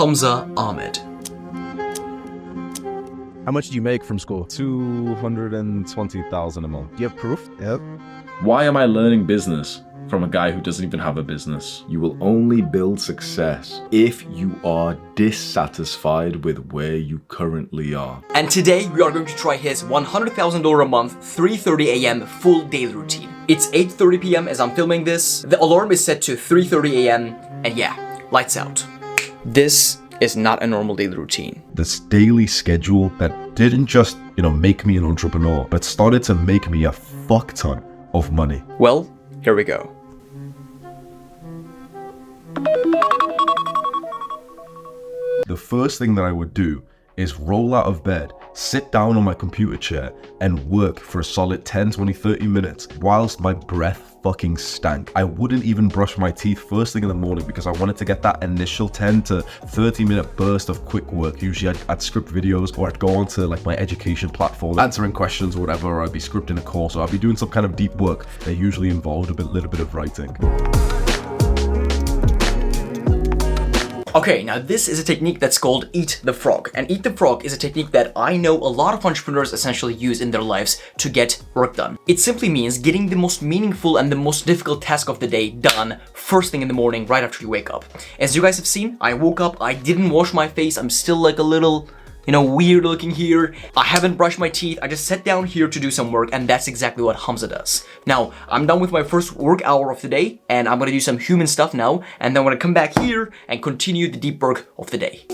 Hamza Ahmed. How much do you make from Skool? 220,000 a month. Do you have proof? Yep. Why am I learning business from a guy who doesn't even have a business? You will only build success if you are dissatisfied with where you currently are. And today we are going to try his $100,000 a month, 3:30 a.m. full daily routine. It's 8:30 p.m. as I'm filming this. The alarm is set to 3:30 a.m. and yeah, lights out. This is not a normal daily routine. This daily schedule that didn't just, make me an entrepreneur, but started to make me a fuck ton of money. Well, here we go. The first thing that I would do is roll out of bed, sit down on my computer chair, and work for a solid 10, 20, 30 minutes whilst my breath fucking stank. I wouldn't even brush my teeth first thing in the morning because I wanted to get that initial 10 to 30 minute burst of quick work. Usually I'd script videos, or I'd go onto like my education platform, answering questions or whatever, or I'd be scripting a course, or I'd be doing some kind of deep work that usually involved a little bit of writing. Okay, now this is a technique that's called Eat the Frog. And Eat the Frog is a technique that I know a lot of entrepreneurs essentially use in their lives to get work done. It simply means getting the most meaningful and the most difficult task of the day done first thing in the morning right after you wake up. As you guys have seen, I woke up, I didn't wash my face, I'm still like a little weird looking here. I haven't brushed my teeth. I just sat down here to do some work, and that's exactly what Hamza does. Now, I'm done with my first work hour of the day, and I'm gonna do some human stuff now, and then I'm gonna come back here and continue the deep work of the day.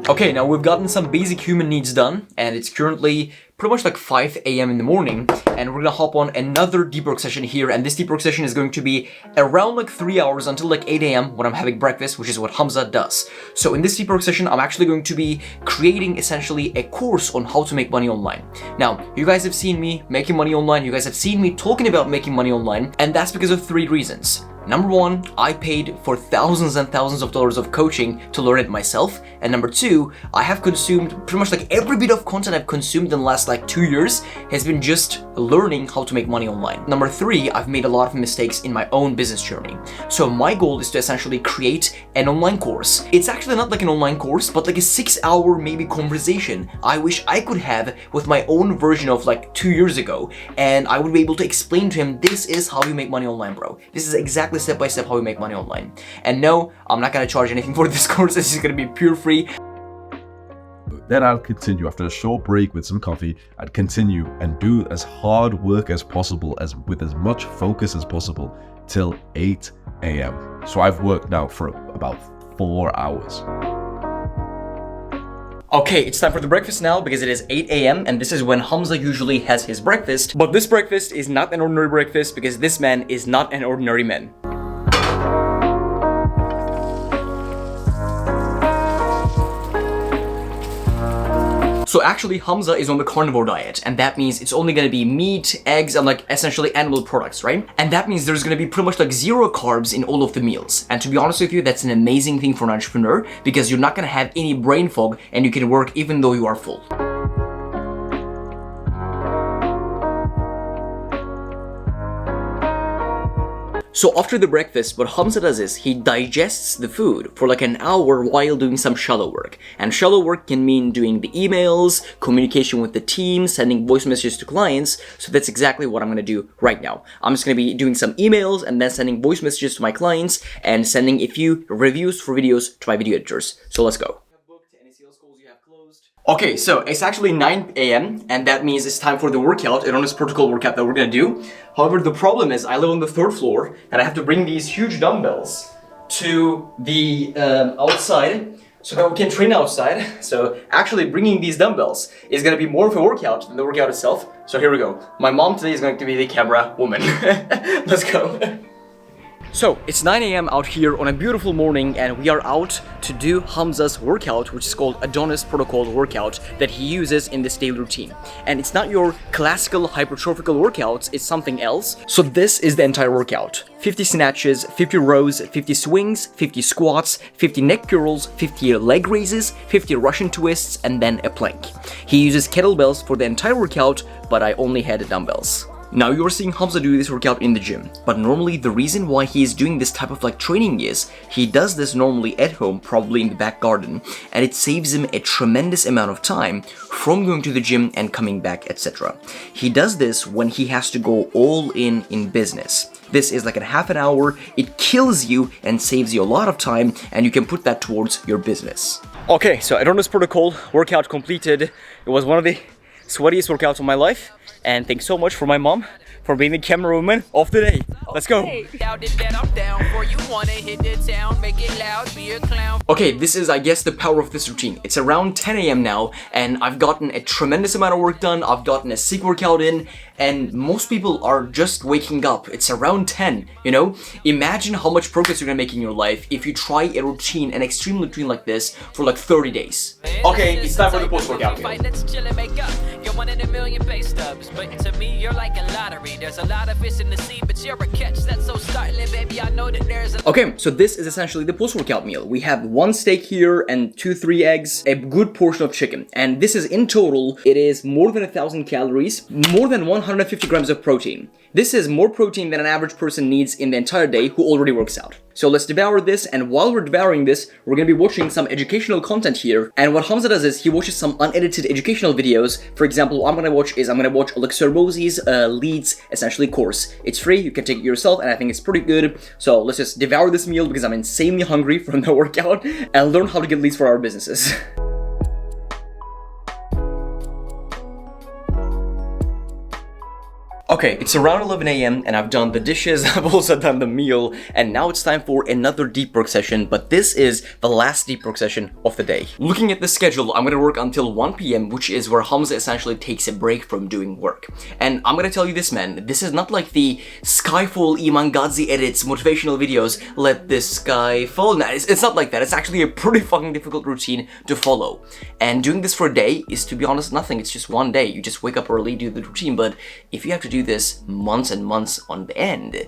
Okay, now we've gotten some basic human needs done, and it's currently pretty much like 5 a.m. in the morning, and we're gonna hop on another deep work session here, and this deep work session is going to be around like 3 hours until like 8 a.m. when I'm having breakfast, which is what Hamza does. So in this deep work session, I'm actually going to be creating essentially a course on how to make money online. Now, you guys have seen me making money online, you guys have seen me talking about making money online, and that's because of 3 reasons. Number 1, I paid for thousands and thousands of dollars of coaching to learn it myself. And number 2, I have consumed pretty much like every bit of content I've consumed in the last like 2 years has been just learning how to make money online. Number 3, I've made a lot of mistakes in my own business journey. So my goal is to essentially create an online course. It's actually not like an online course, but like a 6-hour maybe conversation I wish I could have with my own version of like 2 years ago. And I would be able to explain to him, this is how you make money online, bro. This is exactly step by step how we make money online. And no, I'm not gonna charge anything for this course. This is gonna be pure free. Then I'll continue after a short break with some coffee. I'd continue and do as hard work as possible, with as much focus as possible, till 8 a.m. So I've worked now for about 4 hours. Okay, it's time for the breakfast now because it is 8 a.m. and this is when Hamza usually has his breakfast. But this breakfast is not an ordinary breakfast because this man is not an ordinary man. So actually, Hamza is on the carnivore diet, and that means it's only gonna be meat, eggs, and like essentially animal products, right? And that means there's gonna be pretty much like 0 carbs in all of the meals. And to be honest with you, that's an amazing thing for an entrepreneur because you're not gonna have any brain fog and you can work even though you are full. So after the breakfast, what Hamza does is he digests the food for like an hour while doing some shallow work. And shallow work can mean doing the emails, communication with the team, sending voice messages to clients. So that's exactly what I'm gonna do right now. I'm just gonna be doing some emails and then sending voice messages to my clients and sending a few reviews for videos to my video editors. So let's go. Okay, so it's actually 9 a.m. and that means it's time for the workout, an honest protocol workout that we're gonna do. However, the problem is I live on the 3rd floor and I have to bring these huge dumbbells to the outside so that we can train outside. So actually bringing these dumbbells is gonna be more of a workout than the workout itself. So here we go. My mom today is going to be the camera woman. Let's go. So, it's 9 a.m. out here on a beautiful morning, and we are out to do Hamza's workout, which is called Adonis Protocol workout that he uses in this daily routine. And it's not your classical hypertrophical workouts, it's something else. So this is the entire workout. 50 snatches, 50 rows, 50 swings, 50 squats, 50 neck curls, 50 leg raises, 50 Russian twists, and then a plank. He uses kettlebells for the entire workout, but I only had dumbbells. Now you're seeing Hamza do this workout in the gym, but normally the reason why he is doing this type of training is he does this normally at home, probably in the back garden, and it saves him a tremendous amount of time from going to the gym and coming back, etc. He does this when he has to go all in business. This is like a half an hour, it kills you and saves you a lot of time, and you can put that towards your business. Okay, so Adonis Protocol workout completed. It was one of the sweatiest workouts of my life. And thanks so much for my mom for being the camerawoman of the day. Let's go. Okay, this is, I guess, the power of this routine. It's around 10 a.m. now, and I've gotten a tremendous amount of work done. I've gotten a sick workout in, and most people are just waking up. It's around 10, you know? Imagine how much progress you're gonna make in your life if you try a routine, an extreme routine like this, for like 30 days. Okay, it's time for the post-workout meal. But to me, you're like a lottery. There's a lot of fish in the sea, but you're a catch that's so startling, baby. I know that there's a... Okay, so this is essentially the post-workout meal. We have 1 steak here and 2-3 eggs, a good portion of chicken. And this is in total, it is more than 1,000 calories, more than 150 grams of protein. This is more protein than an average person needs in the entire day who already works out. So let's devour this, and while we're devouring this, we're gonna be watching some educational content here. And what Hamza does is he watches some unedited educational videos. For example, what I'm gonna watch Elixir Rosie's Leads essentially course. It's free, you can take it yourself, and I think it's pretty good. So let's just devour this meal because I'm insanely hungry from the workout and learn how to get leads for our businesses. Okay, it's around 11 a.m. and I've done the dishes, I've also done the meal, and now it's time for another deep work session, but this is the last deep work session of the day. Looking at the schedule, I'm gonna work until 1 p.m., which is where Hamza essentially takes a break from doing work. And I'm gonna tell you this, man, this is not like the Skyfall Iman Gadzhi edits motivational videos, let this sky fall. Nah, it's not like that. It's actually a pretty fucking difficult routine to follow. And doing this for a day is, to be honest, nothing. It's just one day. You just wake up early, do the routine, but if you have to do this months and months on the end,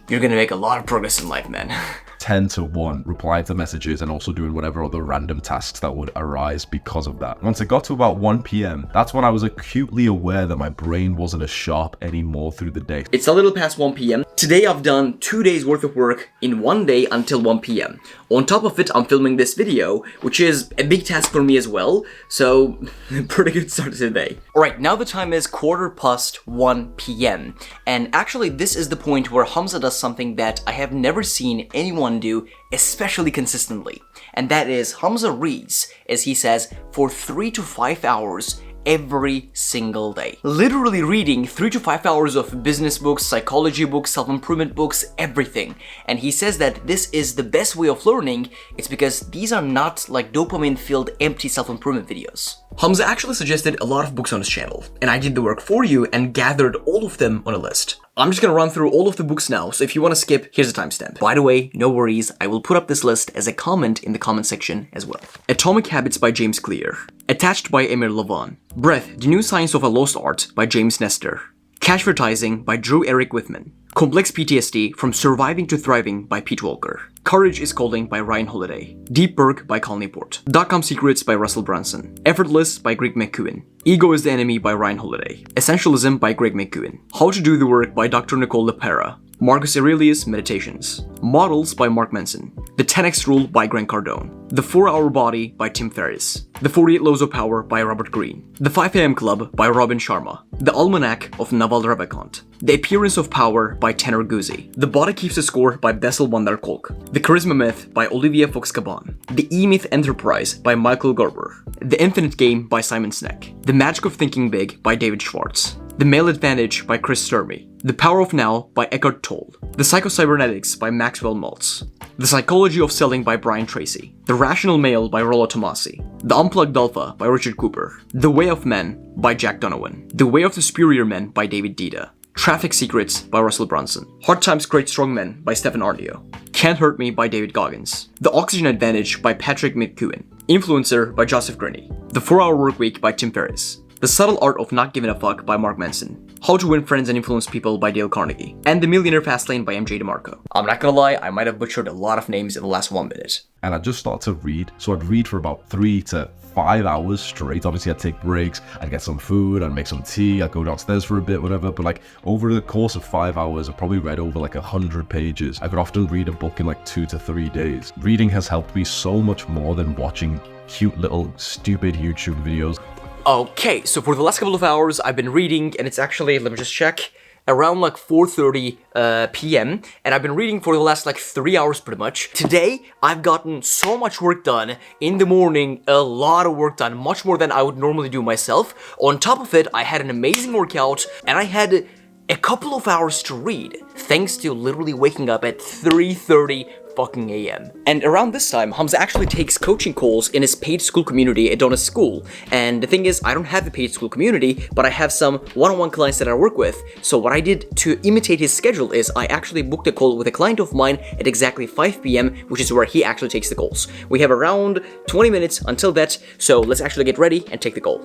you're gonna make a lot of progress in life, man. 10 to 1, replying to messages and also doing whatever other random tasks that would arise because of that. Once it got to about 1 p.m, that's when I was acutely aware that my brain wasn't as sharp anymore through the day. It's a little past 1 p.m. Today I've done 2 days worth of work in 1 day until 1 p.m. On top of it, I'm filming this video, which is a big task for me as well, so pretty good start to the day. Alright, now the time is 1:15 p.m. And actually this is the point where Hamza does something that I have never seen anyone do, especially consistently. And that is Hamza reads, as he says, for 3 to 5 hours every single day. Literally reading 3 to 5 hours of business books, psychology books, self-improvement books, everything. And he says that this is the best way of learning. It's because these are not like dopamine-filled empty self-improvement videos. Hamza actually suggested a lot of books on his channel, and I did the work for you and gathered all of them on a list. I'm just gonna run through all of the books now, so if you want to skip, here's a timestamp. By the way, no worries, I will put up this list as a comment in the comment section as well. Atomic Habits by James Clear. Attached by Emir Levon. Breath, The New Science of a Lost Art by James Nestor. Cashvertising by Drew Eric Whitman. Complex PTSD, From Surviving to Thriving by Pete Walker. Courage is Calling by Ryan Holiday. Deep Work by Cal Newport. Dot-Com Secrets by Russell Brunson. Effortless by Greg McKeown. Ego is the Enemy by Ryan Holiday. Essentialism by Greg McKeown. How to Do the Work by Dr. Nicole LePera. Marcus Aurelius Meditations. Models by Mark Manson. The 10X Rule by Grant Cardone. The 4-Hour Body by Tim Ferriss. The 48 Laws of Power by Robert Greene. The 5 AM Club by Robin Sharma. The Almanac of Naval Ravikant. The Appearance of Power by Tanner Guzzi. The Body Keeps the Score by Bessel van der Kolk. The Charisma Myth by Olivia Fox-Caban. The E-Myth Enterprise by Michael Gerber. The Infinite Game by Simon Sinek. The Magic of Thinking Big by David Schwartz. The Male Advantage by Chris Sturmey. The Power of Now by Eckhart Tolle. The Psychocybernetics by Maxwell Maltz. The Psychology of Selling by Brian Tracy. The Rational Male by Rollo Tomasi. The Unplugged Alpha by Richard Cooper. The Way of Men by Jack Donovan. The Way of the Superior Men by David Dida. Traffic Secrets by Russell Brunson. Hard Times Create Strong Men by Stephen Arnio. Can't Hurt Me by David Goggins. The Oxygen Advantage by Patrick McKeown. Influencer by Joseph Gurney. The 4-Hour Workweek by Tim Ferriss. The Subtle Art of Not Giving a Fuck by Mark Manson. How to Win Friends and Influence People by Dale Carnegie. And The Millionaire Fastlane by MJ DeMarco. I'm not gonna lie, I might have butchered a lot of names in the last 1 minute. And I just started to read. So I'd read for about 3 to 5 hours straight. Obviously, I'd take breaks, I'd get some food, I'd make some tea, I'd go downstairs for a bit, whatever. But like over the course of 5 hours, I probably read over like 100 pages. I could often read a book in like 2 to 3 days. Reading has helped me so much more than watching cute little stupid YouTube videos. Okay, so for the last couple of hours, I've been reading, and it's actually, let me just check, around like 4:30 p.m. and I've been reading for the last like 3 hours pretty much. Today, I've gotten so much work done. In the morning, a lot of work done, much more than I would normally do myself. On top of it, I had an amazing workout, and I had a couple of hours to read, thanks to literally waking up at 3:30 fucking a.m. And around this time, Hamza actually takes coaching calls in his paid school community at Skool. And the thing is, I don't have a paid school community, but I have some one-on-one clients that I work with. So what I did to imitate his schedule is I actually booked a call with a client of mine at exactly 5 p.m., which is where he actually takes the calls. We have around 20 minutes until that, so let's actually get ready and take the call.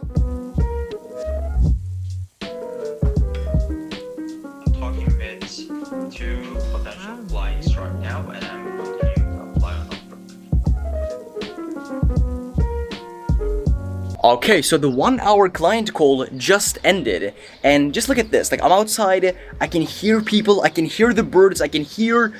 Talking with 2 potential clients right now, and I'm going to apply on offer. Okay, so the 1-hour client call just ended, and just look at this. Like, I'm outside, I can hear people, I can hear the birds, I can hear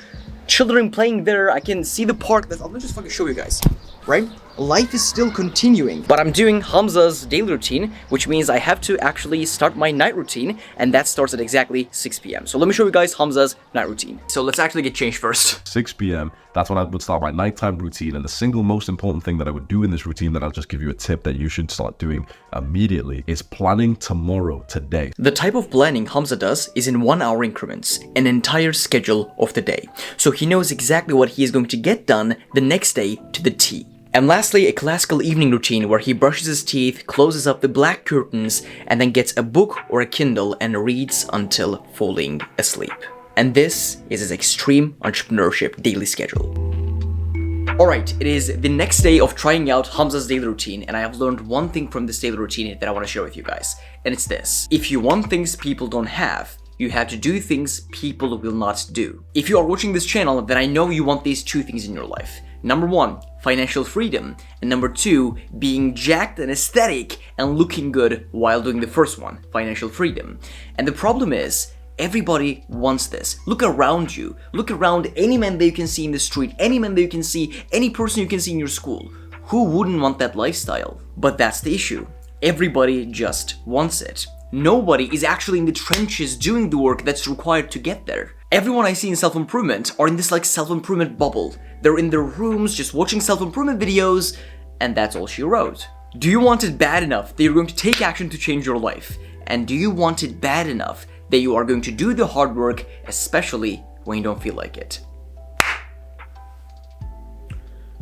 children playing there, I can see the park. Let me just fucking show you guys, right? Life is still continuing. But I'm doing Hamza's daily routine, which means I have to actually start my night routine, and that starts at exactly 6 p.m. So let me show you guys Hamza's night routine. So let's actually get changed first. 6 p.m. That's when I would start my nighttime routine. And the single most important thing that I would do in this routine, that I'll just give you a tip that you should start doing immediately, is planning tomorrow, today. The type of planning Hamza does is in 1-hour increments, an entire schedule of the day. So he knows exactly what he is going to get done the next day to the T. And lastly, a classical evening routine where he brushes his teeth, closes up the black curtains, and then gets a book or a Kindle and reads until falling asleep. And this is his extreme entrepreneurship daily schedule. Alright, it is the next day of trying out Hamza's daily routine, and I have learned one thing from this daily routine that I want to share with you guys. And it's this: if you want things people don't have, you have to do things people will not do. If you are watching this channel, then I know you want these 2 things in your life. Number 1, financial freedom, and number 2, being jacked and aesthetic and looking good while doing the first one, financial freedom. And the problem is, everybody wants this. Look around you. Look around any man that you can see in the street, any man that you can see, any person you can see in your school. Who wouldn't want that lifestyle? But that's the issue. Everybody just wants it. Nobody is actually in the trenches doing the work that's required to get there. Everyone I see in self-improvement are in this like self-improvement bubble. They're in their rooms just watching self-improvement videos, and that's all she wrote. Do you want it bad enough that you're going to take action to change your life? And do you want it bad enough that you are going to do the hard work, especially when you don't feel like it?